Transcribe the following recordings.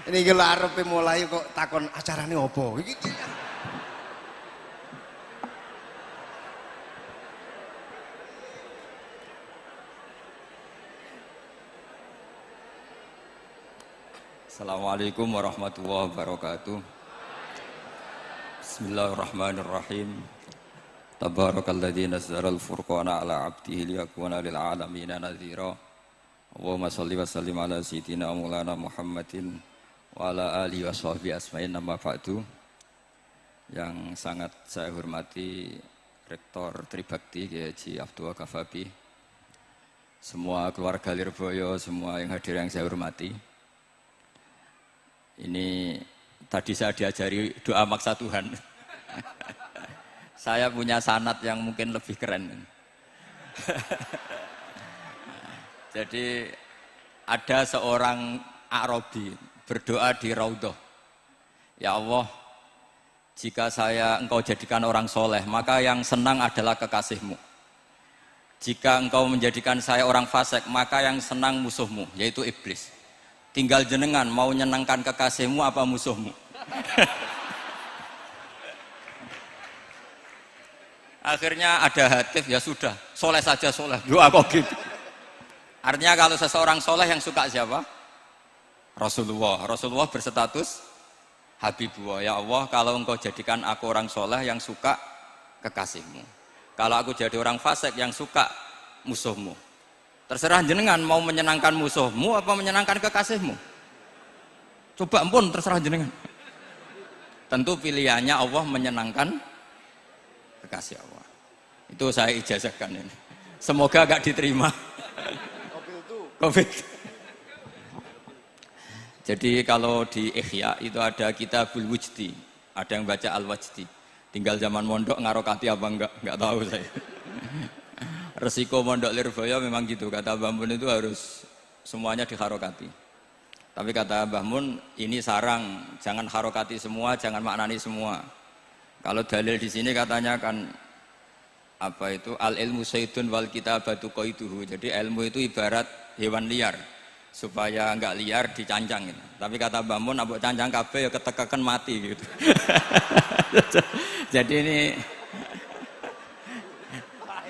Ini iki arepe mulai kok takon acarane opo? Iki Assalamualaikum warahmatullahi wabarakatuh. Bismillahirrahmanirrahim. Tabarakalladzi nazzala al-furqana ala 'abdihi liyakuna lil 'alamin nadhira. Allahumma shalli wa sallim ala sayyidina Maulana Muhammadin wa ala alihi wa sahbihi asma'in amma ba'du. Yang sangat saya hormati Rektor Tribakti Kiai Haji Abdul Kafabi, semua keluarga Lirboyo, semua yang hadir yang saya hormati. Ini tadi saya diajari doa maksa Tuhan. Saya punya sanad yang mungkin lebih keren. Jadi ada seorang Arabi berdoa di Raudhah. Ya Allah, jika engkau jadikan orang soleh, maka yang senang adalah kekasihmu. Jika engkau menjadikan saya orang fasik, maka yang senang musuhmu, yaitu iblis. Tinggal jenengan mau nyenangkan kekasihmu apa musuhmu. Akhirnya ada hatif, ya sudah, soleh saja soleh, doa kok gitu. Artinya kalau seseorang soleh yang suka siapa? Rasulullah. Rasulullah berstatus Habibullah. Ya Allah, kalau engkau jadikan aku orang soleh yang suka kekasihmu, kalau aku jadi orang fasik yang suka musuhmu. Terserah jenengan mau menyenangkan musuhmu apa menyenangkan kekasihmu. Coba ampun, terserah jenengan. Tentu pilihannya Allah menyenangkan kekasih Allah. Itu saya ijazahkan ini. Semoga agak diterima. Covid. Jadi kalau di Ihya itu ada Kitabul Wujdi, ada yang baca Al-Wajdi. Tinggal zaman mondok ngarokati apa enggak tahu saya. Resiko mondok Lirboyo memang gitu, kata Mbah Mun itu harus semuanya diharokati. Tapi kata Mbah Mun ini sarang, jangan harokati semua, jangan maknani semua. Kalau dalil di sini katanya kan apa itu al ilmu sayyidun wal kitabatu qaiduhu. Jadi ilmu itu ibarat hewan liar, supaya enggak liar dicancang gitu. Tapi kata Mbah Mun abok cancang kabeh ya ketekekan mati gitu. Jadi ini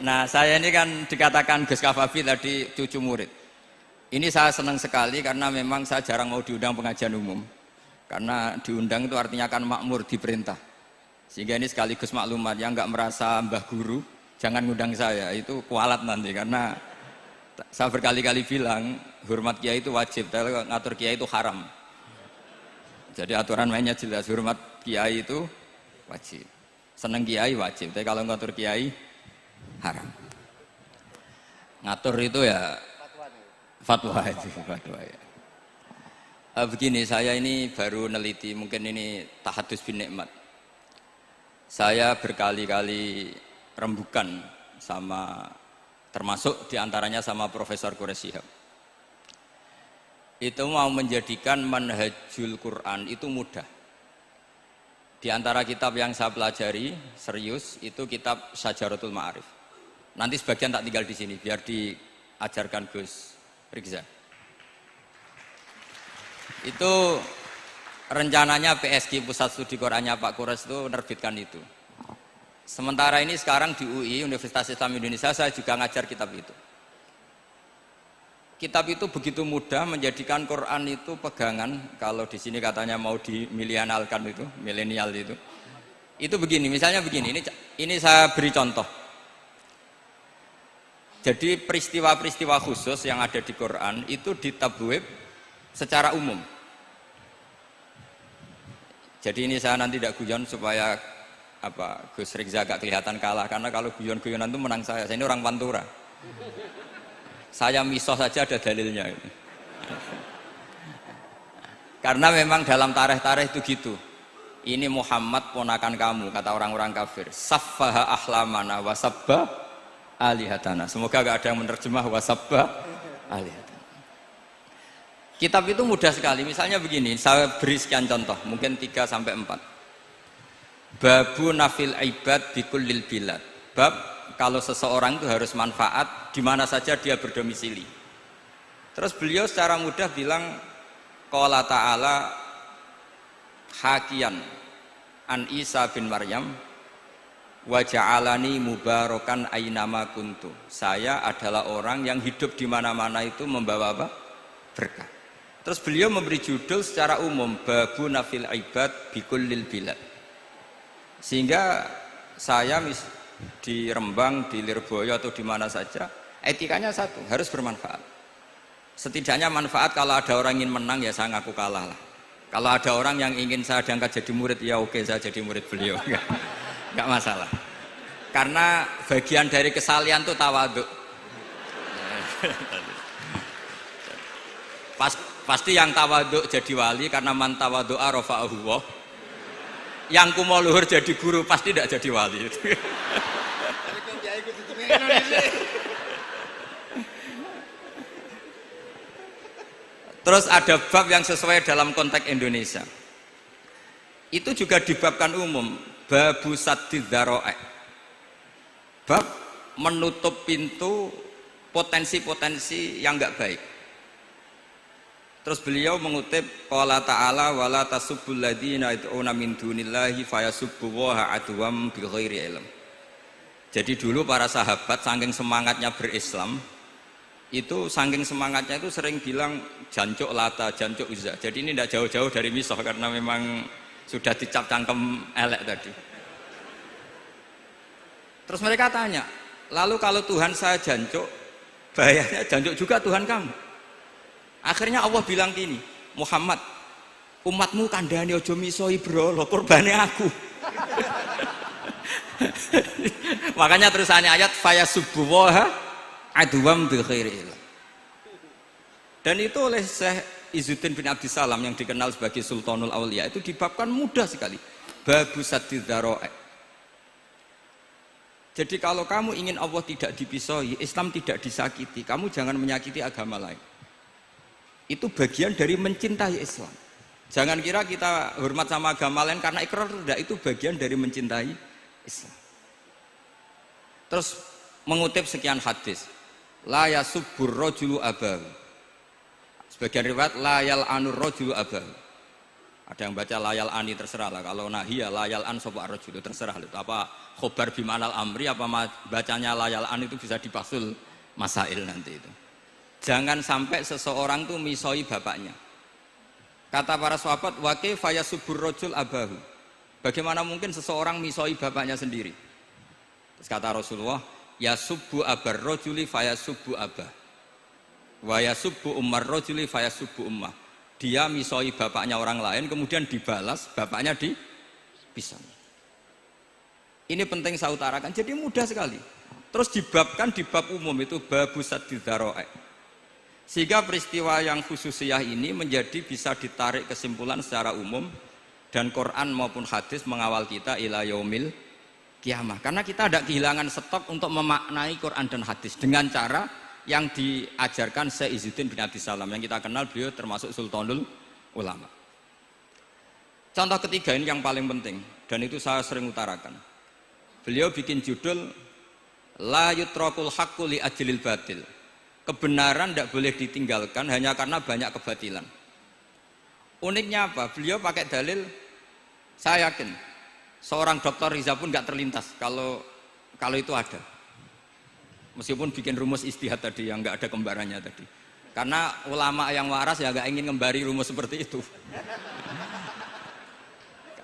nah, saya ini kan dikatakan Gus Kafabi tadi cucu murid. Ini saya senang sekali karena memang saya jarang mau diundang pengajian umum. Karena diundang itu artinya kan makmur, diperintah. Sehingga ini sekaligus maklumat, yang nggak merasa mbah guru, jangan ngundang saya, itu kualat nanti. Karena saya berkali-kali bilang, hormat kiai itu wajib, tapi ngatur kiai itu haram. Jadi aturan mainnya jelas, hormat kiai itu wajib. Seneng kiai wajib, tapi kalau ngatur kiai haram. Ngatur itu ya fatwa itu fatwa ya. Begini, saya ini baru neliti, mungkin ini tahadus bin nikmat. Saya berkali-kali rembukan sama, termasuk diantaranya sama Profesor Quraish Shihab. Itu mau menjadikan manhajul Quran itu mudah. Di antara kitab yang saya pelajari serius itu kitab Syajaratul Ma'arif. Nanti sebagian tak tinggal di sini biar diajarkan Gus Rikza. Itu rencananya PSG Pusat Studi Qurannya Pak Quraish itu menerbitkan itu. Sementara ini sekarang di UI Universitas Islam Indonesia saya juga ngajar kitab itu. Kitab itu begitu mudah menjadikan Quran itu pegangan. Kalau di sini katanya mau dimilenialkan itu, milenial itu. Itu begini, misalnya begini. Ini saya beri contoh. Jadi peristiwa-peristiwa khusus yang ada di Quran itu ditabwib secara umum. Jadi ini saya nanti tidak guyon supaya Gus Rikza agak kelihatan kalah, karena kalau guyon-guyonan itu menang saya. Saya ini orang Pantura. Saya misoh saja ada dalilnya. Karena memang dalam tarikh-tarikh itu gitu. Ini Muhammad ponakan kamu, kata orang-orang kafir. Saffaha ahlamana wasabba alihatana. Semoga gak ada yang menerjemah wasabba alihatana. Kitab itu mudah sekali. Misalnya begini, saya beri sekian contoh, mungkin 3 sampai 4. Babu nafil ibad bikullil bilad. Bab kalau seseorang itu harus manfaat di mana saja dia berdomisili. Terus beliau secara mudah bilang Qala ta'ala hakian an Isa bin Maryam wa ja'alani mubarakan ainama kuntu. Saya adalah orang yang hidup di mana-mana itu membawa apa? Berkah. Terus beliau memberi judul secara umum babu nafil ibad bikullil bilad. Sehingga saya di Rembang, di Lirboyo atau di mana saja, etikanya satu, harus bermanfaat. Setidaknya manfaat kalau ada orang ingin menang ya saya ngaku kalah lah. Kalau ada orang yang ingin saya diangkat jadi murid ya oke saya jadi murid beliau. Enggak masalah. Karena bagian dari kesalian itu tawaduk. Pasti yang tawaduk jadi wali karena man tawadu'a rafa'ahu Allah. Yang kumo luhur jadi guru pasti tidak jadi wali. Terus ada bab yang sesuai dalam konteks Indonesia. Itu juga dibabkan umum, babu saddid dzara'i. Bab menutup pintu potensi-potensi yang enggak baik. Terus beliau mengutip qala ta'ala wala tasubbul ladzina yad'una min dunillahi fayasubbullaha adwam bighairi ilm. Jadi dulu para sahabat saking semangatnya berislam, itu saking semangatnya itu sering bilang jancuk Lata, jancuk Uzza. Jadi ini tidak jauh-jauh dari misoh karena memang sudah dicap cangkem elek tadi. Terus mereka tanya, lalu kalau Tuhan saya jancuk, bahayanya jancuk juga Tuhan kamu. Akhirnya Allah bilang gini, Muhammad, umatmu kandhane aja misoi brolo, kurbane aku. Makanya terusannya ayat fayasubbuha adwam bi khairi. Dan itu oleh Syekh Izzuddin bin Abdissalam yang dikenal sebagai Sultanul Aulia itu dibabkan mudah sekali. Babu saddid dzara'i. Jadi kalau kamu ingin Allah tidak dipisoi, Islam tidak disakiti, kamu jangan menyakiti agama lain. Itu bagian dari mencintai Islam. Jangan kira kita hormat sama agama lain karena ikrar, tidak, itu bagian dari mencintai Islam. Terus mengutip sekian hadis, la yasubbur rajulu abahu. Sebagian riwayat la yal'anur rajulu abahu. Ada yang baca layal ani, terserah lah. Kalau nahia layal an sapa rajulu, terserah itu apa khobar bimanal amri apa bacanya layal an itu bisa dipasul masail nanti itu. Jangan sampai seseorang tuh misoi bapaknya. Kata para sahabat, wa kaifa yasubbur rajul abahu. Bagaimana mungkin seseorang misoi bapaknya sendiri? Terus kata Rasulullah, yasubbu abar rajuli fayasubbu abah. Wa yasubbu ummar rajuli fayasubbu ummah. Dia misoi bapaknya orang lain kemudian dibalas bapaknya dipisah. Ini penting saya utarakan. Jadi mudah sekali. Terus dibabkan di bab umum itu babu saddid dzara'i. Sehingga peristiwa yang khususiyah ini menjadi bisa ditarik kesimpulan secara umum dan Quran maupun hadis mengawal kita ila yaumil kiamah. Karena kita tidak kehilangan stok untuk memaknai Quran dan hadis dengan cara yang diajarkan Syekh Izzuddin bin Abdissalam yang kita kenal beliau termasuk Sultanul Ulama. Contoh ketiga ini yang paling penting dan itu saya sering utarakan. Beliau bikin judul la yutrakul haqqu li ajlil batil. Kebenaran tidak boleh ditinggalkan hanya karena banyak kebatilan. Uniknya apa? Beliau pakai dalil, saya yakin seorang dokter Riza pun nggak terlintas kalau itu ada. Meskipun bikin rumus istihad tadi yang nggak ada kembarannya tadi. Karena ulama yang waras ya nggak ingin ngembari rumus seperti itu.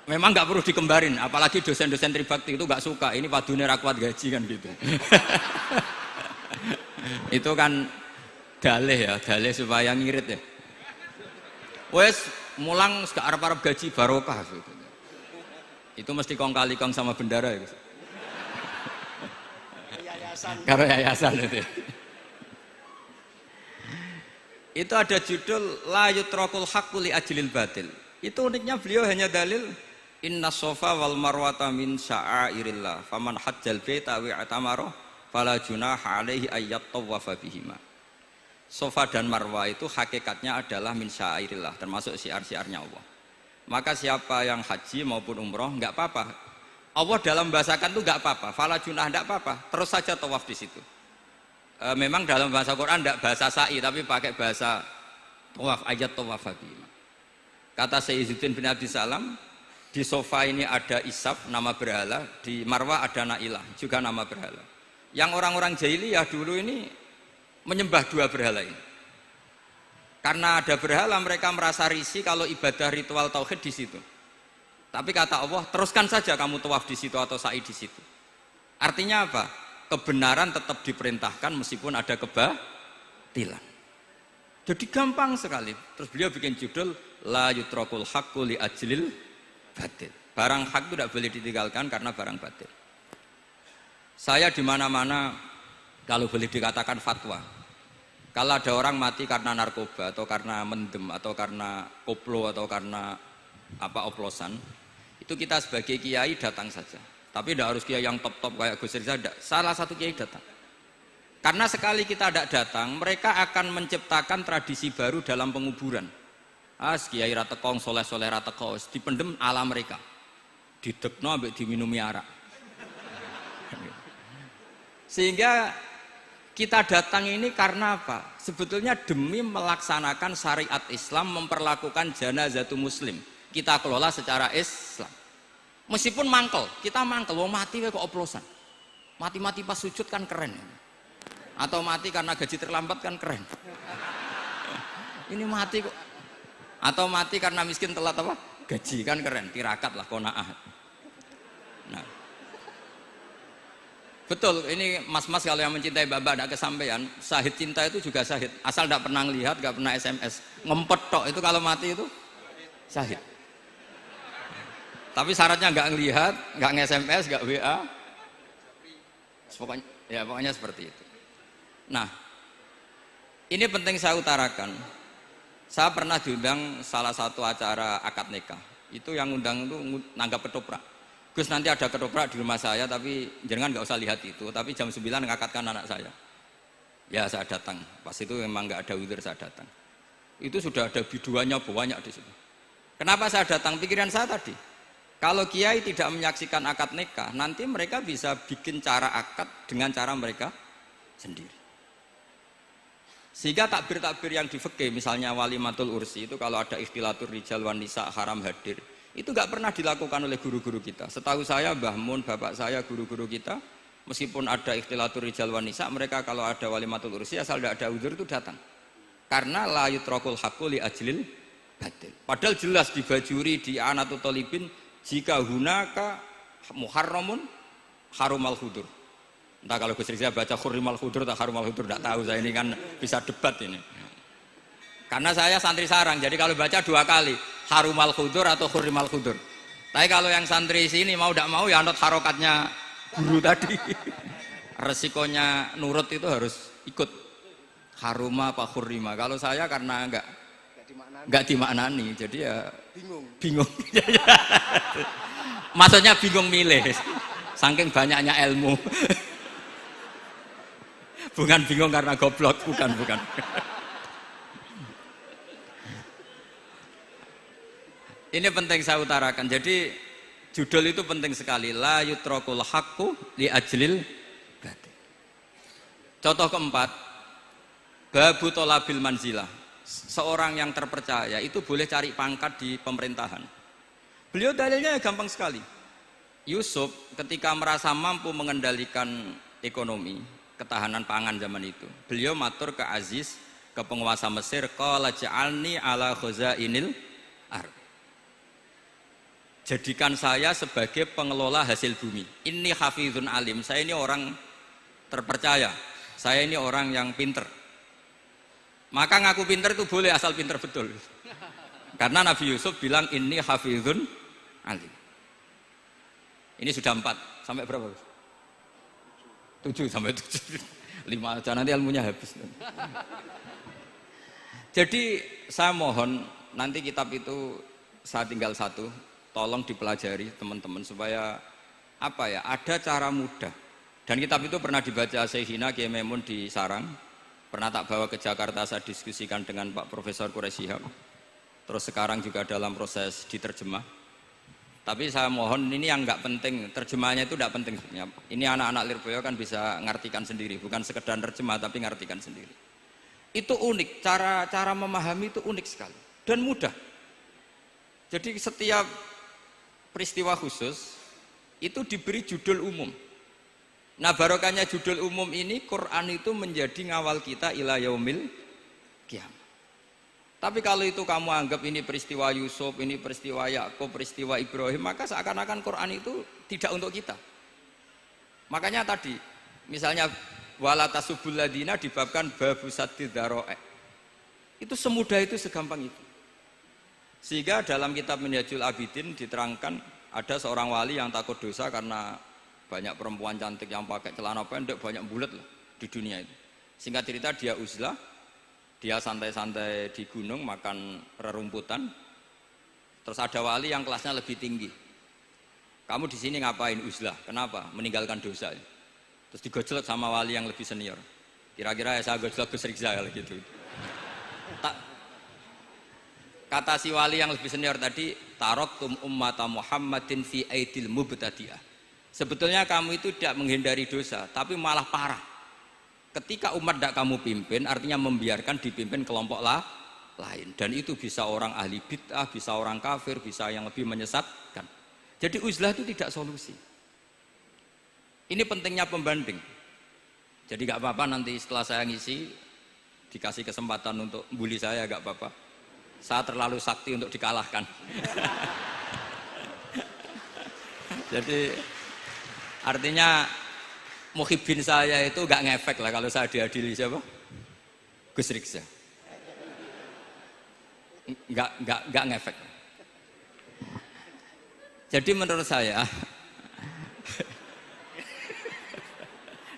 Memang nggak perlu dikembarin, apalagi dosen-dosen tribakti itu nggak suka. Ini padune ra kuat gaji kan gitu. Itu kan dalih ya, dalih supaya ngirit ya. Wes mulang gak arep-arep gaji barokah gitu. Itu mesti kong kali kong sama bendara ya. Karo yayasan itu. Itu ada judul la yutrakul haqqu li ajlil batil. Itu uniknya beliau hanya dalil inna sofa wal marwata min sya'airillah faman hajjal baita wa atamara fala junaha alaihi ayyat tawafa bihima. Sofa dan Marwah itu hakikatnya adalah min syairillah, termasuk syiar-syiarnya Allah. Maka siapa yang haji maupun umroh enggak apa-apa. Allah dalam bahasakan itu enggak apa-apa, fala junah enggak apa-apa, terus saja tawaf di situ. Memang dalam bahasa Quran enggak bahasa sa'i tapi pakai bahasa tawaf, ayat tawafa bihima. Kata Sayyiduddin bin Abdissalam, di sofa ini ada Isaf, nama berhala, di Marwah ada Nailah, juga nama berhala. Yang orang-orang jahiliyah dulu ini menyembah dua berhala ini. Karena ada berhala, mereka merasa risih kalau ibadah ritual tauhid di situ. Tapi kata Allah, teruskan saja kamu tawaf di situ atau sa'i di situ. Artinya apa? Kebenaran tetap diperintahkan meskipun ada kebatilan. Jadi gampang sekali. Terus beliau bikin judul la yutrakul haqqu li ajlil batil. Barang hak itu tidak boleh ditinggalkan karena barang batil. Saya di mana-mana kalau boleh dikatakan fatwa. Kalau ada orang mati karena narkoba atau karena mendem atau karena koplo atau karena oplosan, itu kita sebagai kiai datang saja. Tapi tidak harus kiai yang top-top kayak Gus Rizal, salah satu kiai datang. Karena sekali kita tidak datang, mereka akan menciptakan tradisi baru dalam penguburan. Kiai ratekong, soleh-soleh ratekong, dipendem ala mereka. Didekno ambek diminumi arak. Sehingga kita datang ini karena apa? Sebetulnya demi melaksanakan syariat Islam, memperlakukan janazatu muslim. Kita kelola secara Islam. Meskipun mangkel, kita mangkel, wong mati kok oplosan. Mati-mati pas sujud kan keren. Atau mati karena gaji terlambat kan keren. Ini mati kok. Atau mati karena miskin telat apa? Gaji kan keren, tirakat lah qanaah. Nah. Betul, ini mas-mas kalau yang mencintai Bapak tidak kesampaian, syahid cinta itu juga syahid. Asal tidak pernah lihat, tidak pernah SMS. Ngempet tok itu kalau mati itu syahid. Tapi syaratnya nggak ngelihat, nggak nge-SMS, nggak WA. Pokoknya seperti itu. Nah, ini penting saya utarakan. Saya pernah diundang salah satu acara akad nikah. Itu yang undang itu nanggap ketoprak. Gus, nanti ada ketoprak di rumah saya, tapi jangan nggak usah lihat itu. Tapi jam 9 ngakatkan anak saya. Ya saya datang. Pas itu memang nggak ada udzur, saya datang. Itu sudah ada biduannya banyak di situ. Kenapa saya datang? Pikiran saya tadi. Kalau kiai tidak menyaksikan akad nikah, nanti mereka bisa bikin cara akad dengan cara mereka sendiri. Sehingga takbir-takbir yang di fikih, misalnya walimatul ursi itu kalau ada ikhtilatur rijal wan nisa haram hadir, itu nggak pernah dilakukan oleh guru-guru kita. Setahu saya Mbah Mun, bapak saya, guru-guru kita, meskipun ada ikhtilatur rijal wan nisa, mereka kalau ada walimatul ursi asal tidak ada uzur itu datang. Karena la yutrakul haqqu li ajlil batil. Padahal jelas di Bajuri, di Anatut Thalibin, jika hunaka muharramun harumal hudur. Entah kalau Gus Rizal baca hurrimal hudur atau harumal hudur, tidak tahu, saya ini kan bisa debat ini. Karena saya santri sarang, jadi kalau baca dua kali, harumal hudur atau hurrimal hudur. Tapi kalau yang santri sini mau tidak mau ya anut harokatnya guru tadi. Resikonya nurut itu harus ikut haruma apa hurrima. Kalau saya karena enggak dimaknani, jadi ya bingung. Maksudnya bingung milih, saking banyaknya ilmu. Bukan bingung karena goblok, bukan. Ini penting saya utarakan. Jadi judul itu penting sekali. La yutrakul haqqu li ajlil batil. Contoh keempat, babu tolabil manzilah. Seorang yang terpercaya itu boleh cari pangkat di pemerintahan. Beliau dalilnya gampang sekali. Yusuf ketika merasa mampu mengendalikan ekonomi, ketahanan pangan zaman itu, beliau matur ke Aziz, ke penguasa Mesir, qala ja'alni ala khazainil ard. Jadikan saya sebagai pengelola hasil bumi. Ini hafizun alim, saya ini orang terpercaya, saya ini orang yang pinter. Maka ngaku pinter itu boleh asal pinter betul. Karena Nabi Yusuf bilang ini hafizun alim. Ini sudah 4, sampai berapa? 7 sampai 7. 5 aja nanti ilmunya habis. Jadi saya mohon nanti kitab itu saya tinggal 1, tolong dipelajari teman-teman supaya apa ya, ada cara mudah. Dan kitab itu pernah dibaca Syekhina Kiai Maimun di Sarang, pernah tak bawa ke Jakarta, saya diskusikan dengan Pak Profesor Quraisy Shihab. Terus sekarang juga dalam proses diterjemah. Tapi saya mohon ini yang nggak penting, terjemahnya itu tidak penting. Ini anak-anak Lirboyo kan bisa ngartikan sendiri, bukan sekedar terjemah tapi ngartikan sendiri. Itu unik, cara memahami itu unik sekali dan mudah. Jadi setiap peristiwa khusus itu diberi judul umum. Nah barokahnya judul umum ini, Quran itu menjadi ngawal kita ila yaumil qiyamah. Tapi kalau itu kamu anggap ini peristiwa Yusuf, ini peristiwa Yakub, peristiwa Ibrahim, maka seakan-akan Quran itu tidak untuk kita. Makanya tadi, misalnya wala tasubul ladina dibabkan babu saddid dzara'i. Itu semudah itu, segampang itu. Sehingga dalam kitab Minhajul Abidin diterangkan ada seorang wali yang takut dosa karena banyak perempuan cantik yang pakai celana pendek, banyak bulat lah di dunia itu. Singkat cerita dia uzlah, dia santai-santai di gunung makan rerumputan. Terus ada wali yang kelasnya lebih tinggi. Kamu di sini ngapain uzlah? Kenapa? Meninggalkan dosa. Terus digojlok sama wali yang lebih senior. Kira-kira ya saya gojlok Gus Rizal gitu. Kata si wali yang lebih senior tadi, taraktum ummata Muhammadin fi aidil mubtadi'ah. Sebetulnya kamu itu tidak menghindari dosa, tapi malah parah. Ketika umat tidak kamu pimpin, artinya membiarkan dipimpin kelompok lain. Dan itu bisa orang ahli bid'ah, bisa orang kafir, bisa yang lebih menyesatkan. Jadi uzlah itu tidak solusi. Ini pentingnya pembanding. Jadi gak apa-apa nanti setelah saya ngisi, dikasih kesempatan untuk bully saya, gak apa-apa. Saya terlalu sakti untuk dikalahkan. Jadi artinya muhibin saya itu gak ngefek lah kalau saya diadili siapa? Gus Riksa. Gak ngefek. Jadi menurut saya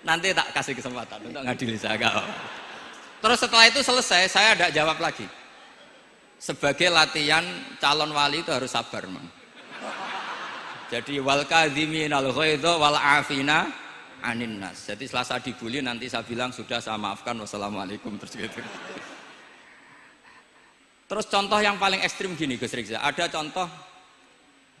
nanti tak kasih kesempatan untuk ngadili saya. Terus setelah itu selesai, saya tidak jawab lagi. Sebagai latihan calon wali itu harus sabar, man. Jadi wal kadhiminal ghaidha wal afina anin nas. Jadi setelah saya dibully nanti saya bilang sudah saya maafkan, wassalamualaikum, terus gitu. Terus contoh yang paling ekstrim gini Gus Rizal, ada contoh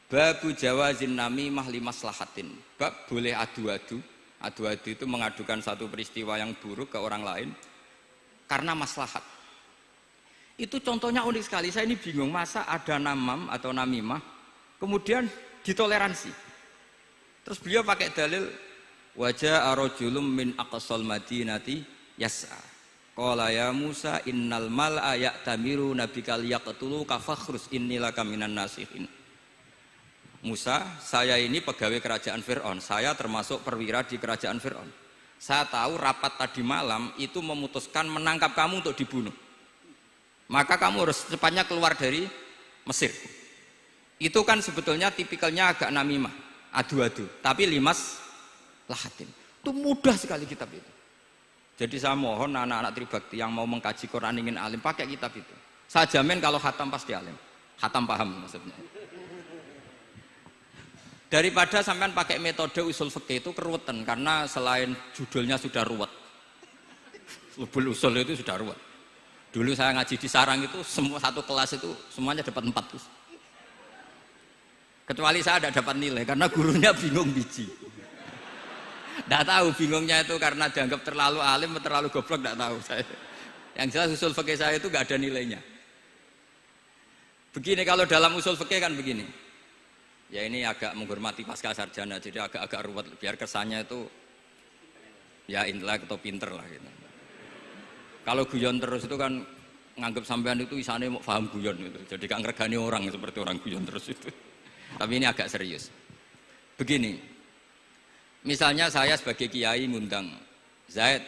babu jawazin namimah limaslahatin. Bab boleh adu-adu. Adu-adu itu mengadukan satu peristiwa yang buruk ke orang lain karena maslahat. Itu contohnya unik sekali. Saya ini bingung, masa ada namam atau namimah kemudian ditoleransi. Terus beliau pakai dalil wajah arojulum min aqsal madinati yas'a. Qala ya Musa innal mal'a ya'tamiru nabikal yaqtulu kafakhrus innilaka minan nasihin. Musa, saya ini pegawai kerajaan Fir'aun, saya termasuk perwira di kerajaan Fir'aun. Saya tahu rapat tadi malam itu memutuskan menangkap kamu untuk dibunuh. Maka kamu harus secepatnya keluar dari Mesir. Itu kan sebetulnya tipikalnya agak namimah, adu-adu, tapi limas lahatin. Itu mudah sekali kitab itu. Jadi saya mohon anak-anak tribakti yang mau mengkaji Quran ingin alim, pakai kitab itu. Saya jamin kalau khatam pasti alim. Khatam paham maksudnya. Daripada sampean pakai metode usul fikih itu keruwetan, karena selain judulnya sudah ruwet. Lubul usul itu sudah ruwet. Dulu saya ngaji di sarang itu semua satu kelas itu semuanya dapat 4 terus. Kecuali saya tidak dapat nilai karena gurunya bingung biji. Tidak tahu bingungnya itu karena dianggap terlalu alim atau terlalu goblok, tidak tahu saya. Yang jelas usul fikih saya itu nggak ada nilainya. Begini kalau dalam usul fikih kan begini. Ya ini agak menghormati pasca sarjana, jadi agak-agak ruwet biar kesannya itu ya intelek atau pinter lah gitu. Kalau guyon terus itu kan nganggap sampean itu isane mau paham guyon gitu. Jadi kan ngregani orang seperti orang guyon terus itu. Tapi ini agak serius. Begini. Misalnya saya sebagai kiai ngundang Zaid,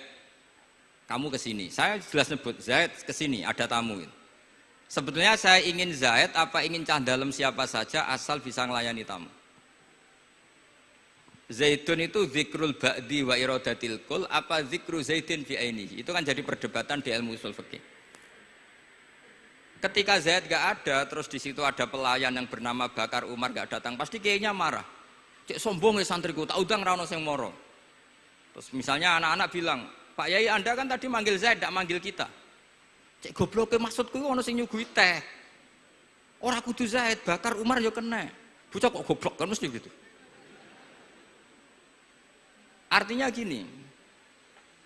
kamu ke sini. Saya jelas sebut Zaid ke sini, ada tamu. Sebetulnya saya ingin Zaid apa ingin cah dalam siapa saja asal bisa melayani tamu. Zaidun itu zikrul ba'di wa iradatil kul apa zikru Zaidin fi ainihi. Itu kan jadi perdebatan di ilmu usul fikih. Ketika Zaid gak ada, terus di situ ada pelayan yang bernama Bakar Umar gak datang, pasti kayaknya marah. Cek sombong ya santriku, tak udang rano sing moro. Terus misalnya anak-anak bilang, Pak Yai Anda kan tadi manggil Zaid, tidak manggil kita. Cek goblok maksudku ono sing nyuguhi teh. Ora kudu Zaid, Bakar Umar ya kena. Bocah kok goblok kan mesti gitu. Artinya gini,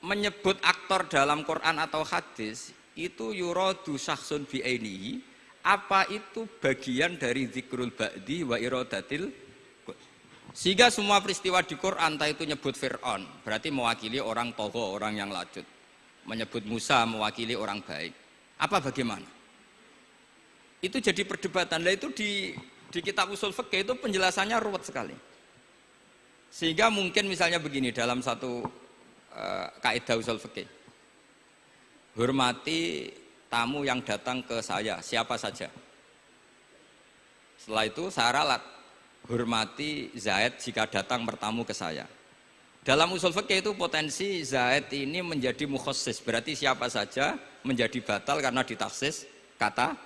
menyebut aktor dalam Quran atau hadis itu yuradu syakhsun bi ainihi apa itu bagian dari zikrul ba'di wa iradatil kul. Sehingga semua peristiwa di Quran, entah itu nyebut Fir'aun, berarti mewakili orang togo, orang yang lacut. Menyebut Musa mewakili orang baik. Apa bagaimana? Itu jadi perdebatan. Nah itu di kitab usul fikih itu penjelasannya ruwet sekali. Sehingga mungkin misalnya begini dalam satu kaidah usul fikih. Hormati tamu yang datang ke saya, siapa saja. Setelah itu saya ralat, hormati Zaid jika datang bertamu ke saya. Dalam usul fikih itu potensi Zaid ini menjadi mukhassis, berarti siapa saja menjadi batal karena ditaksis kata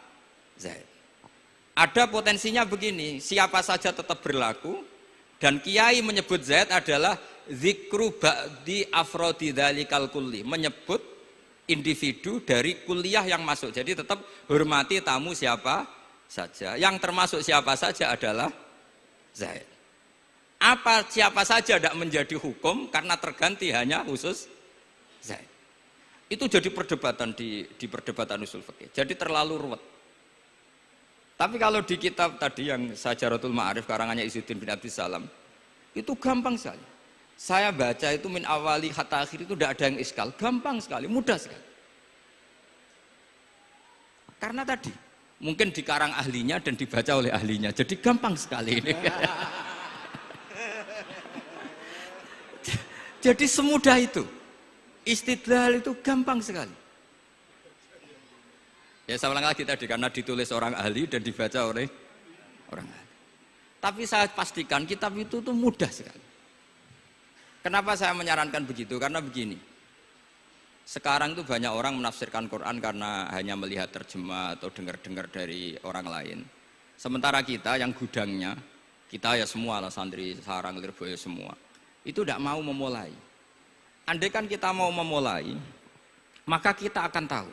Zaid. Ada potensinya begini, siapa saja tetap berlaku, dan kiai menyebut Zaid adalah zikru ba'di afrodi dzalikal kulli, menyebut individu dari kuliah yang masuk. Jadi tetap hormati tamu siapa saja. Yang termasuk siapa saja adalah Zaid. Apa siapa saja tidak menjadi hukum karena terganti hanya khusus Zaid. Itu jadi perdebatan di perdebatan usul fikih. Jadi terlalu ruwet. Tapi kalau di kitab tadi yang Syajaratul Ma'arif karangannya Izzuddin bin Abdissalam, itu gampang sekali. Saya baca itu min awali hatta akhir itu tidak ada yang iskal, gampang sekali, mudah sekali. Karena tadi mungkin dikarang ahlinya dan dibaca oleh ahlinya, jadi gampang sekali ini. Jadi semudah itu, istidlal itu gampang sekali. Ya saya ulang lagi tadi, karena ditulis orang ahli dan dibaca oleh orang ahli. Tapi saya pastikan kitab itu tuh mudah sekali. Kenapa saya menyarankan begitu? Karena begini, sekarang itu banyak orang menafsirkan Quran karena hanya melihat terjemah atau dengar-dengar dari orang lain. Sementara kita yang gudangnya, kita ya semua lah, santri, sarang, lirboyo semua, itu tidak mau memulai. Andai kan kita mau memulai, maka kita akan tahu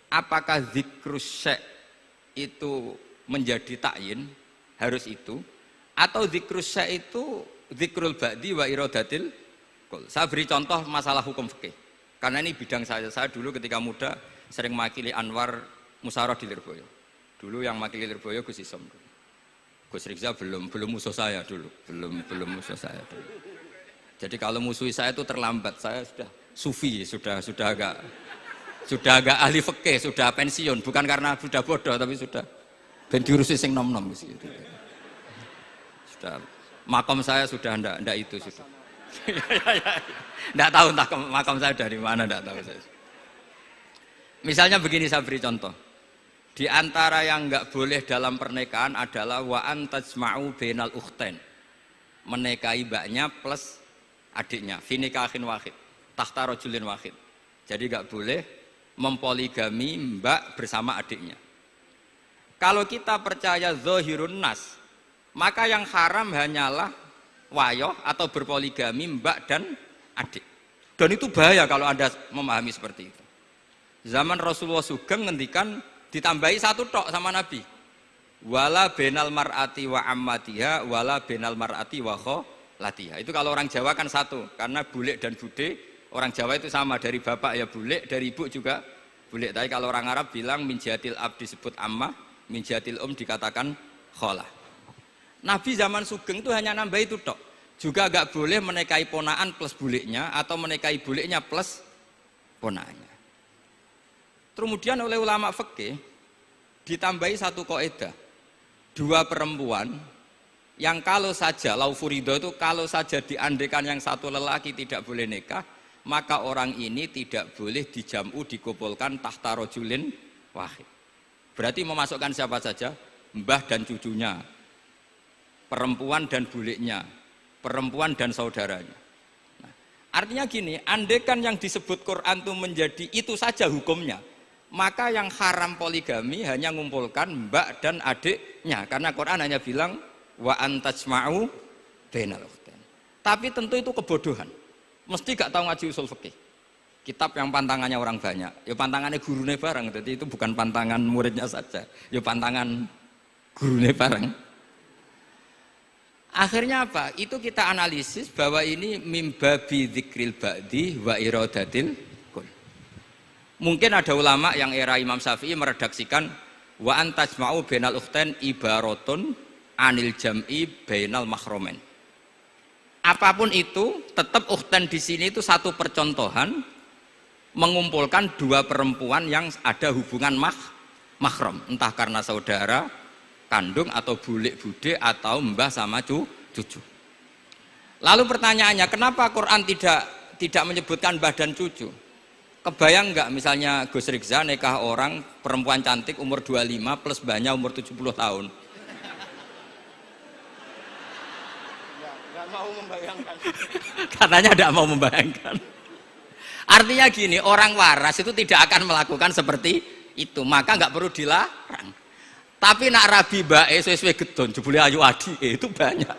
apakah zikrus syek itu menjadi takyin, harus itu, atau zikrus syek itu zikrul ba'di wa iradatil kul. Saya beri contoh masalah hukum fikih, karena ini bidang saya. Saya dulu ketika muda sering makili Anwar Musyawarah di Lirboyo. Dulu yang makili Lirboyo Gus Isom. Gus Rizza belum musuh saya dulu, belum musuh saya dulu. Jadi kalau musuhi saya itu terlambat, saya sudah sufi, sudah agak ahli fikih, sudah pensiun, bukan karena sudah bodoh, tapi sudah ben diurusi sing nom-nom gitu. Sudah makam saya sudah ndak itu sudah. Ndak tahu entah makam saya dari mana, ndak tahu saya. Misalnya begini, saya beri contoh. Di antara yang nggak boleh dalam pernikahan adalah wa antajma'u bainal ukhtain. Menikahi mbaknya plus adiknya, fi nikahin wahid, tahta rajulin wahid. Jadi nggak boleh mempoligami mbak bersama adiknya. Kalau kita percaya zahirun nas, maka yang haram hanyalah wayoh atau berpoligami mbak dan adik. Dan itu bahaya kalau Anda memahami seperti itu. Zaman Rasulullah Sugeng ngendikan ditambahi satu tok sama Nabi. Wala benal mar'ati wa ammatiha wala benal mar'ati wa kholatiha. Itu kalau orang Jawa kan satu, karena bule dan bude. Orang Jawa itu sama, dari bapak ya bule, dari ibu juga bule. Tapi kalau orang Arab bilang min jatil ab disebut ammah, min jatil dikatakan kholah. Nabi zaman Sugeng itu hanya nambah itu tok. Juga agak boleh menikahi ponaan plus buleknya atau menikahi buleknya plus ponaannya. Kemudian oleh ulama fikih ditambahi satu kaidah. Dua perempuan yang kalau saja laufurido itu kalau saja diandekan yang satu lelaki tidak boleh nikah, maka orang ini tidak boleh dijamu dikumpulkan tahta rajulin wahid. Berarti memasukkan siapa saja? Mbah dan cucunya, perempuan dan buleknya, perempuan dan saudaranya. Nah, artinya gini, andekan yang disebut Quran itu menjadi itu saja hukumnya, maka yang haram poligami hanya mengumpulkan mbak dan adiknya, karena Quran hanya bilang wa antajma'u bainal ukhtain. Tapi tentu itu kebodohan. Mesti gak tahu ngaji usul fikih. Kitab yang pantangannya orang banyak, ya pantangannya gurune bareng, jadi itu bukan pantangan muridnya saja, ya pantangan gurune bareng. Akhirnya apa? Itu kita analisis bahwa ini mimbabi dzikril ba'di wa iradatil kul. Mungkin ada ulama yang era Imam Syafi'i meredaksikan Wa antajma'u bainal ukhtain ibaratun anil jam'i bainal mahromen. Apapun itu, tetap ukhtain di sini itu satu percontohan mengumpulkan dua perempuan yang ada hubungan mahram, entah karena saudara kandung atau bulik bude atau mbah sama cucu. Lalu pertanyaannya, kenapa Quran tidak menyebutkan mbah dan cucu? Kebayang nggak misalnya Gus Rikza nikah orang perempuan cantik umur 25 plus mbahnya umur 70 tahun? Nggak mau membayangkan. Katanya tidak mau membayangkan. Artinya gini, orang waras itu tidak akan melakukan seperti itu, maka nggak perlu dilarang. Tapi nak rabi bae sesuai gedon, jebule ayu adi itu banyak.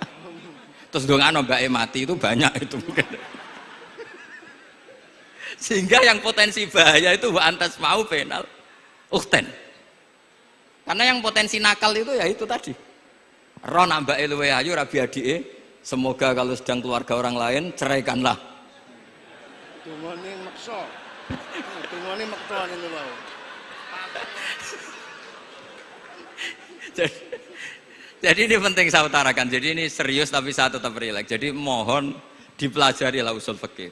Terus dongano bae mati itu banyak itu. Sehingga yang potensi bahaya itu wa antas mau penal ukhten. Karena yang potensi nakal itu ya itu tadi. Ron ambake luwe ayu rabi adike, semoga kalau sedang keluarga orang lain ceraikanlah. Dungane maksa. Dungane maksa niku wae. Jadi ini penting saya utarakan. Jadi ini serius tapi saya tetap rileks. Jadi mohon dipelajari lah usul fikih.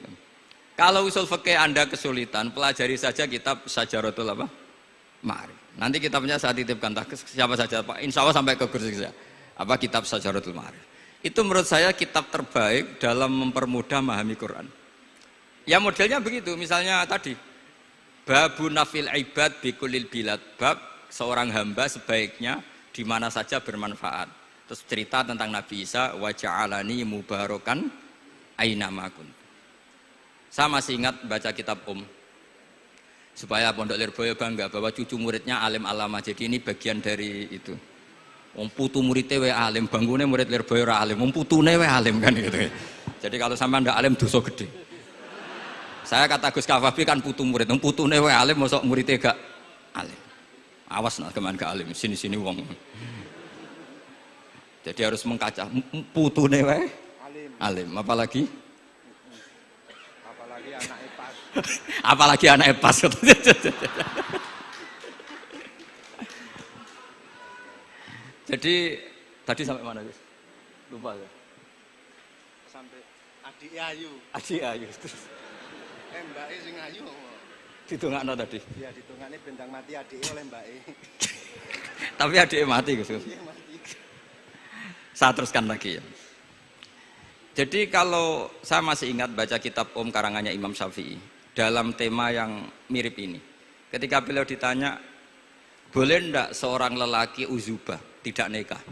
Kalau usul fikih Anda kesulitan, pelajari saja kitab Syajaratul apa? Ma'arif. Nanti kitabnya saya titipkan siapa saja Pak. Insya Allah sampai ke kursi saya. Apa kitab Syajaratul Ma'arif. Itu menurut saya kitab terbaik dalam mempermudah memahami Quran. Ya modelnya begitu, misalnya tadi babu nafil ibad bikulil bilad, bab seorang hamba sebaiknya di mana saja bermanfaat. Terus cerita tentang Nabi Isa, wa ja'alani mubarakan aina ma kuntu. Saya masih ingat baca kitab supaya Pondok Lirboyo bangga bahwa cucu muridnya alim alama. Jadi ini bagian dari itu. Wong putu muridnya we alim, bangunnya murid Lirboyo ora alim, wong putune we alim kan gitu. Jadi kalau sampai ndak alim dosa gede. Saya kata Gus Kafabi kan putu murid, wong putune we alim mosok muridnya gak alim. Awas nak keman gak alim, sini-sini wong. Jadi harus mengkaca putune we alim, apalagi Anak epas. Apalagi anak epas. Jadi tadi sampai mana guys? Lupa ya. Sampai adik ayu. Adik ayu. Mbak sing ayu. Ditungakno tadi. Iya, ditungakne bentang mati adike oleh Mbak. Tapi adike mati Gus. Saya teruskan lagi ya. Jadi kalau saya masih ingat baca kitab karangannya Imam Syafi'i dalam tema yang mirip ini. Ketika beliau ditanya, boleh ndak seorang lelaki uzubah tidak nikah?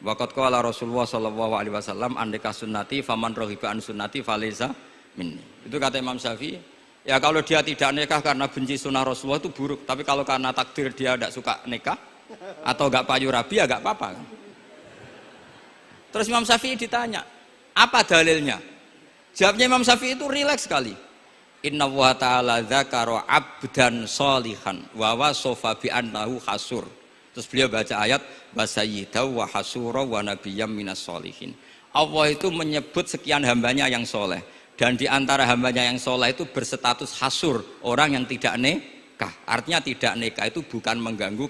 Waqat qala Rasulullah sallallahu alaihi wasallam an nikah sunnati faman rohiba an sunnati faleza minni. Itu kata Imam Syafi'i. Ya kalau dia tidak nikah karena benci sunnah Rasulullah itu buruk. Tapi kalau karena takdir dia tidak suka nikah atau gak payu rabi ya gak apa-apa. Terus Imam Syafi'i ditanya, apa dalilnya? Jawabnya Imam Syafi'i itu rileks sekali. Inna wa ta'ala dzakara abdan sholihan wa wasofa bi annahu hasur. Terus beliau baca ayat wa sayyidaw wa hasura wa nabiyyam minas sholihin. Allah itu menyebut sekian hambanya yang soleh. Dan di antara hambanya yang soleh itu berstatus hasur, orang yang tidak nikah. Artinya tidak nikah itu bukan mengganggu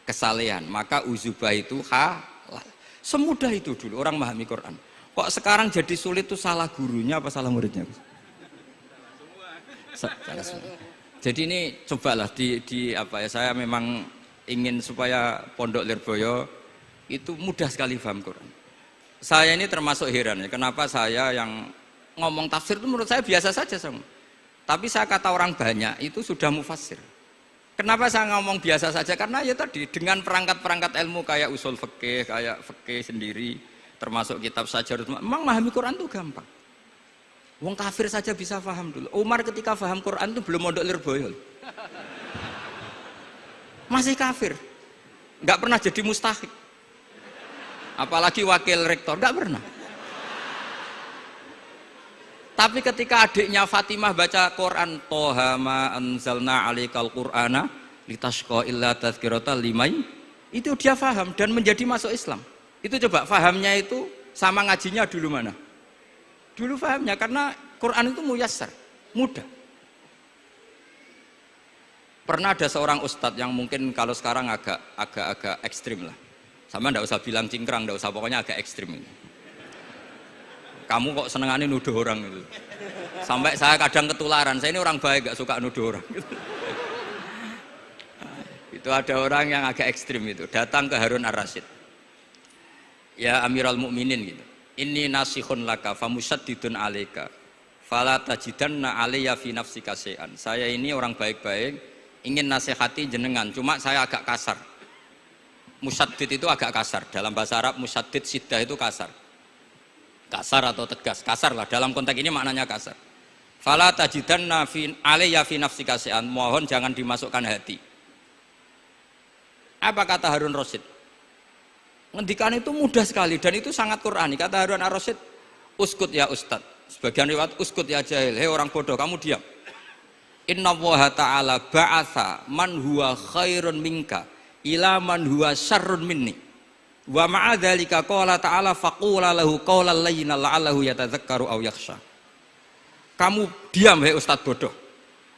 kesalehan. Maka uzubah itu halal. Semudah itu dulu orang memahami Quran. Kok sekarang jadi sulit tuh salah gurunya apa salah muridnya? Jadi ini cobalah di apa ya, saya memang ingin supaya Pondok Lirboyo itu mudah sekali paham Quran. Saya ini termasuk heran ya, kenapa saya yang ngomong tafsir itu menurut saya biasa saja sama. Tapi saya kata orang banyak itu sudah mufassir. Kenapa saya ngomong biasa saja? Karena ya tadi dengan perangkat-perangkat ilmu kayak usul fikih, kayak fikih sendiri, termasuk kitab Syajaratul Ma'arif, memang memahami Quran itu gampang. Wong kafir saja bisa paham dulu. Umar ketika paham Quran itu belum Pondok Lirboyo. Masih kafir. Enggak pernah jadi mustahik. Apalagi wakil rektor, enggak pernah. Tapi ketika adiknya Fatimah baca Quran, Toha ma anzalna alaikal Qur'ana litashqa illa tazkirata limai, itu dia paham dan menjadi masuk Islam. Itu coba fahamnya itu sama ngajinya dulu mana? Dulu fahamnya karena Quran itu muyassar, mudah. Pernah ada seorang ustadz yang mungkin kalau sekarang agak ekstrim lah. Sama ndak usah bilang cingkrang, ndak usah, pokoknya agak ekstrim ini. Kamu kok senengannya nuduh orang itu. Sampai saya kadang ketularan, saya ini orang baik, gak suka nuduh orang. Itu ada orang yang agak ekstrim itu, datang ke Harun ar-Rasyid. Ya Amirul Mukminin gitu. Inni nasihun laka famusaddidun alaika. Fala tajidanna alayya fi nafsika syai'an. Saya ini orang baik-baik, ingin nasihati jenengan, cuma saya agak kasar. Musaddid itu agak kasar. Dalam bahasa Arab musaddid siddah itu kasar. Kasar atau tegas, kasar lah. Dalam konteks ini maknanya kasar. Fala tajidanna fi alayya fi nafsika syai'an. Mohon jangan dimasukkan hati. Apa kata Harun Rasyid? Ngendikan itu mudah sekali dan itu sangat Qur'ani. Kata Harun ar-Rasyid, uskut ya ustad. Sebagian riwayat uskut ya jahil. Hei orang bodoh, kamu diam. Inna Allaha ta'ala ba'atha man huwa khairun minka ila man huwa syarrun minni. Wa ma'adzalika qala ta'ala faqula lahu qawlan layyinan la'allahu yatadzakkaru aw yakhsha. Kamu diam hei ustad bodoh.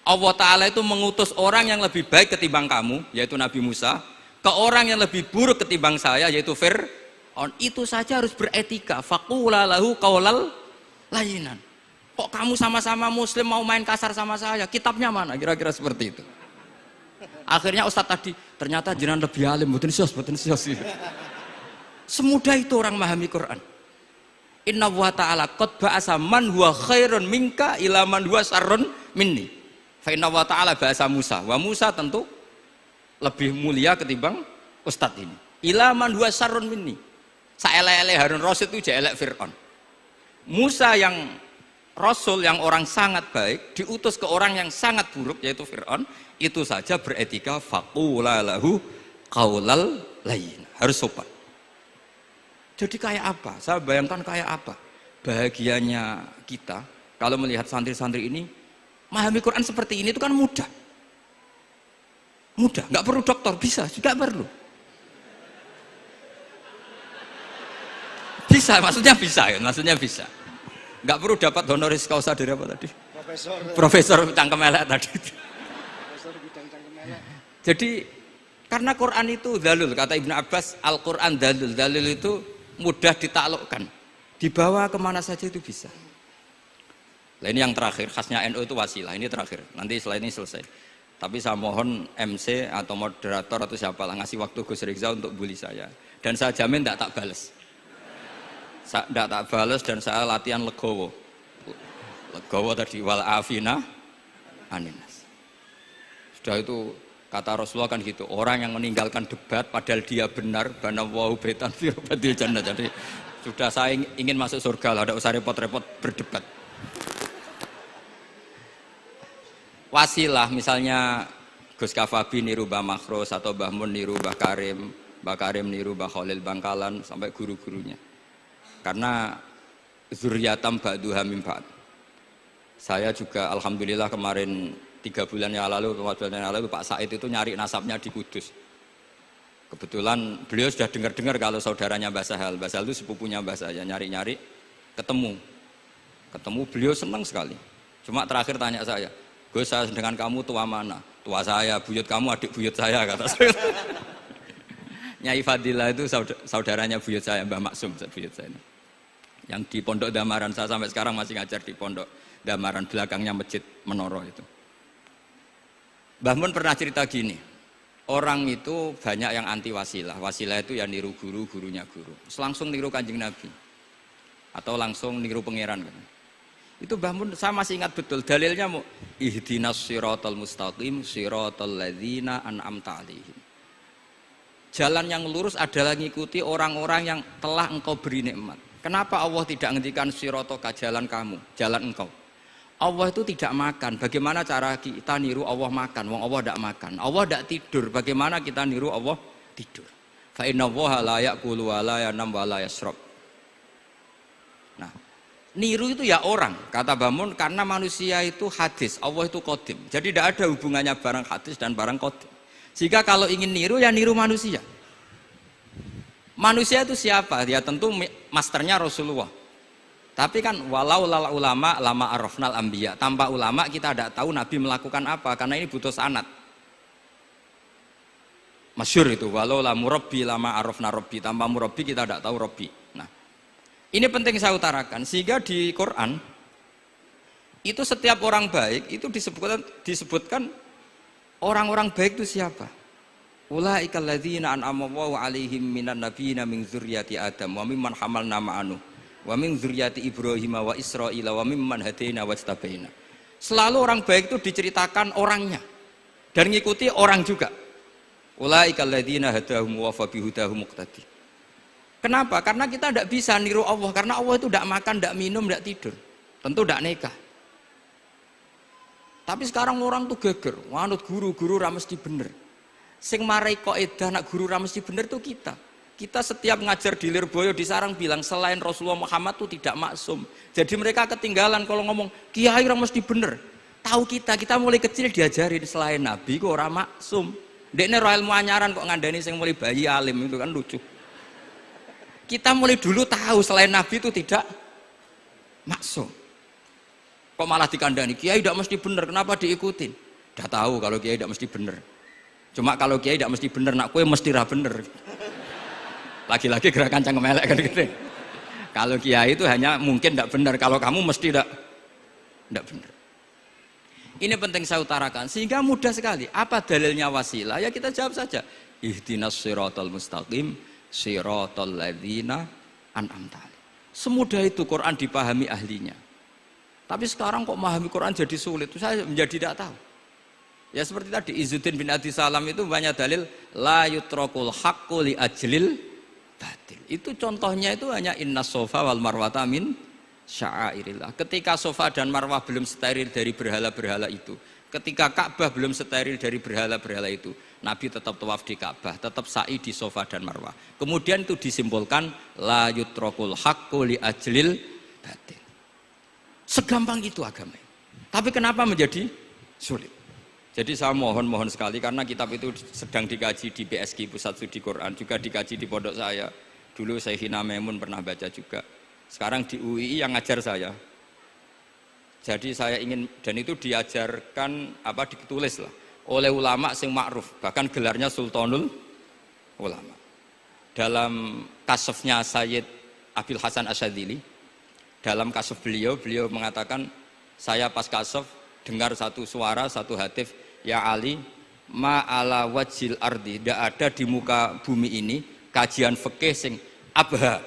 Allah Ta'ala itu mengutus orang yang lebih baik ketimbang kamu, yaitu Nabi Musa, ke orang yang lebih buruk ketimbang saya, yaitu Fir'aun. Itu saja harus beretika. Faqula lahu qawlan layyinan. Kok kamu sama-sama muslim mau main kasar sama saya? Kitabnya mana? Kira-kira seperti itu. Akhirnya Ustadz tadi, ternyata jenengan lebih alim, mboten sios. Semudah itu orang memahami Quran. Inna wa ta'ala qad ba'asa man huwa khairun minka ila man huwa syarrun minni. Fa inna wa ta'ala ba'asa Musa. Wa Musa tentu lebih mulia ketimbang Ustadz ini. Ila man huwa syarrun minni. Saelek-elek Harun Rasyid itu jelek Fir'aun. Musa yang Rasul yang orang sangat baik diutus ke orang yang sangat buruk yaitu Fir'aun, itu saja beretika faqula lahu qaulal layyin, harus sopan. Jadi kayak apa? Saya bayangkan kayak apa bahagianya kita kalau melihat santri-santri ini memahami Quran seperti ini. Itu kan mudah, nggak perlu dokter, bisa juga perlu. Bisa, maksudnya bisa. Nggak perlu dapat honoris causa dari apa tadi? Profesor cangkem elek tadi. Profesor bidang cangkem elek. Jadi karena Quran itu dalil, kata Ibnu Abbas, Al-Quran dalil itu mudah ditaklukkan, dibawa kemana saja itu bisa. Nah ini yang terakhir, khasnya NU itu wasilah, ini terakhir, nanti setelah ini selesai. Tapi saya mohon MC atau moderator atau siapalah ngasih waktu Gus Rizal untuk bully saya, dan saya jamin tidak tak balas. Tidak tak balas dan saya latihan legowo tadi wal afina aninas. Sudah itu kata Rasulullah kan gitu, orang yang meninggalkan debat padahal dia benar banawahu baitan fi rabbil jannah. Jadi sudah saya ingin masuk surga lah, tidak usah repot-repot berdebat. Wasilah misalnya Gus Kafabi niru Mbah Makhros atau Mbah Mun niru Mbah Karim niru Mbah Khalil Bangkalan sampai guru-gurunya. Karena zuriyatam ba'duha min ba'd. Saya juga alhamdulillah kemarin 3 bulan yang lalu, 4 bulan yang lalu Pak Said itu nyari nasabnya di Kudus. Kebetulan beliau sudah dengar-dengar kalau saudaranya Mbah Sahal itu sepupunya Mbah saya, nyari-nyari ketemu beliau senang sekali. Cuma terakhir tanya saya, Gus saya dengan kamu tua mana? Tua saya, buyut kamu adik buyut saya, kata saya. Nyai Fadilah itu saudaranya buyut saya, Mbah Maksum buyut saya. Yang di Pondok Damaran, saya sampai sekarang masih ngajar di Pondok Damaran, belakangnya Masjid Menoro itu. Mbah Mun pernah cerita gini, orang itu banyak yang anti wasilah. Wasilah itu ya niru guru, gurunya guru. Langsung niru Kanjeng Nabi. Atau langsung niru pangeran. Itu Mbah Mun, saya masih ingat betul, dalilnya ihdinas siratal mustaqim siratal ladzina an'amta 'alaihim. Jalan yang lurus adalah mengikuti orang-orang yang telah engkau beri nikmat. Kenapa Allah tidak ngendikan siratoka, jalan kamu, jalan engkau? Allah itu tidak makan. Bagaimana cara kita niru Allah makan? Wong Allah tidak makan. Allah tidak tidur. Bagaimana kita niru Allah tidur? Fa inna Allaha la ya'kulu wa la yanam wa la yashrab. Nah, niru itu ya orang, kata Bamun, karena manusia itu hadis, Allah itu qadim. Jadi tidak ada hubungannya barang hadis dan barang qadim. Jika kalau ingin niru ya niru manusia. Manusia itu siapa? Ya tentu masternya Rasulullah. Tapi kan walau lala ulama lama arafnal anbiya. Tanpa ulama kita tidak tahu Nabi melakukan apa, karena ini butuh sanad. Masyhur itu, walau la murabbi lama arafna rabbi, tanpa murabbi kita tidak tahu rabbi. Nah, ini penting saya utarakan sehingga di Quran itu setiap orang baik itu disebutkan orang-orang baik itu siapa? Ulaikal ladzina an'ama Allahu 'alaihim minan nabiyyin min dzurriyyati Adam wa mimman hamalna ma'anu wa min dzurriyyati Ibrahim wa Israila wa mimman hadaina wajtabaina. Selalu orang baik itu diceritakan orangnya dan ngikuti orang juga. Ulaikal ladzina hadahum wa fa bihudahum muqtadi. Kenapa? Karena kita tidak bisa niru Allah, karena Allah itu tidak makan, tidak minum, tidak tidur. Tentu tidak nikah. Tapi sekarang orang tuh geger, wanut guru-guru ra mesti bener. Sing marai kaidah nak guru ra mesti bener tuh kita. Kita setiap ngajar di Lirboyo di Sarang bilang selain Rasulullah Muhammad tuh tidak maksum. Jadi mereka ketinggalan kalau ngomong kiai ra mesti bener. Tahu kita mulai kecil diajarin selain Nabi kok ora maksum. Dekne ro ilmu anyaran kok ngandani sing mulai bayi alim itu kan lucu. Kita mulai dulu tahu selain Nabi itu tidak maksum. Kok malah dikandani kiai tidak mesti bener, kenapa diikutin? Udah tahu kalau kiai tidak mesti bener. Cuma kalau kiai tidak mesti bener, nak kue mesti ra bener. Lagi-lagi gerakan cangkem elek kan gitu. Kalau kiai itu hanya mungkin tidak bener, kalau kamu mesti tidak bener. Ini penting saya utarakan sehingga mudah sekali. Apa dalilnya wasilah? Ya kita jawab saja. Ihdinas siratal mustaqim siratal ladzina an'amta alaihim. Semudah itu Quran dipahami ahlinya. Tapi sekarang kok memahami Quran jadi sulit. Saya menjadi tidak tahu. Ya seperti tadi Izzuddin bin Abdi Salam itu banyak dalil la yutrakul haqqu li ajlil batil. Itu contohnya itu hanya innas sofa wal marwata min sya'airillah. Ketika Sofa dan Marwah belum steril dari berhala-berhala itu, ketika Ka'bah belum steril dari berhala-berhala itu, Nabi tetap tawaf di Ka'bah, tetap sa'i di Sofa dan Marwah. Kemudian itu disimpulkan la yutrakul haqqu li ajlil batil. Segampang itu agama. Tapi kenapa menjadi sulit? Jadi saya mohon sekali karena kitab itu sedang dikaji di PSG Pusat Studi Quran, juga dikaji di pondok saya. Dulu Syekhina Maimun pernah baca juga. Sekarang di UII yang ngajar saya. Jadi saya ingin, dan itu diajarkan ditulis lah oleh ulama sing ma'ruf, bahkan gelarnya Sultanul Ulama. Dalam kasofnya Sayyid Abil Hasan Asyadzili, dalam kasof beliau mengatakan, saya pas kasof dengar satu suara, satu hatif, ya Ali, ma'ala wajil ardi, tidak ada di muka bumi ini kajian fikih sing abha,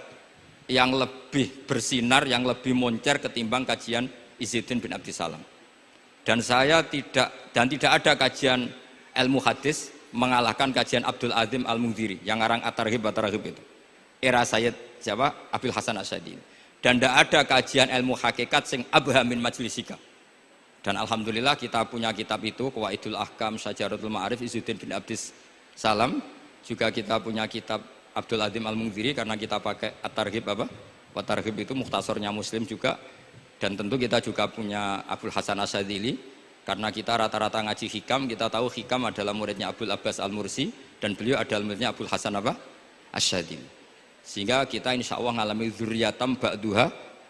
yang lebih bersinar, yang lebih moncer ketimbang kajian Izzuddin bin Abdi Salam. Dan tidak ada kajian ilmu hadis mengalahkan kajian Abdul Azim Al-Mundhiri yang ngarang At-Targhib itu. Era Sayyid Abil Hasan Asyadzili. Dan tidak ada kajian ilmu hakikat sing abha min majlisika. Dan alhamdulillah kita punya kitab itu, Qawaidul Ahkam, Syajaratul Ma'arif, Izzuddin bin Abdi Salam. Juga kita punya kitab Abdul Azim Al-Mundhiri karena kita pakai At-Targhib At-Targhib itu mukhtasornya Muslim juga. Dan tentu kita juga punya Abul Hasan Asyadzili karena kita rata-rata ngaji hikam, kita tahu hikam adalah muridnya Abdul Abbas Al-Mursi dan beliau adalah muridnya Abul Hasan Asyadzili. Sehingga kita insya Allah ngalami dzurriyatam ba'duha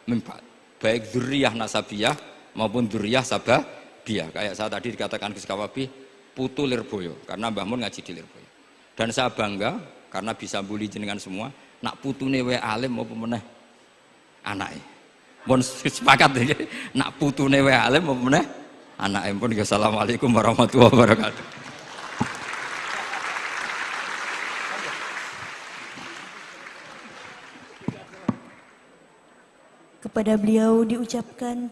min ba'd. Baik dzurriyah nasabiyah maupun dzurriyah sababiyah. Kayak saya tadi dikatakan Gus Kawabi putu Lirboyo karena Mbah Mun ngaji di Lirboyo. Dan saya bangga karena bisa bully jenengan semua, nak putune wae alim apa meneh anake. Mun sepakat iki, nak putune wae alim apa meneh anake. Pun assalamualaikum warahmatullahi wabarakatuh. Kepada beliau diucapkan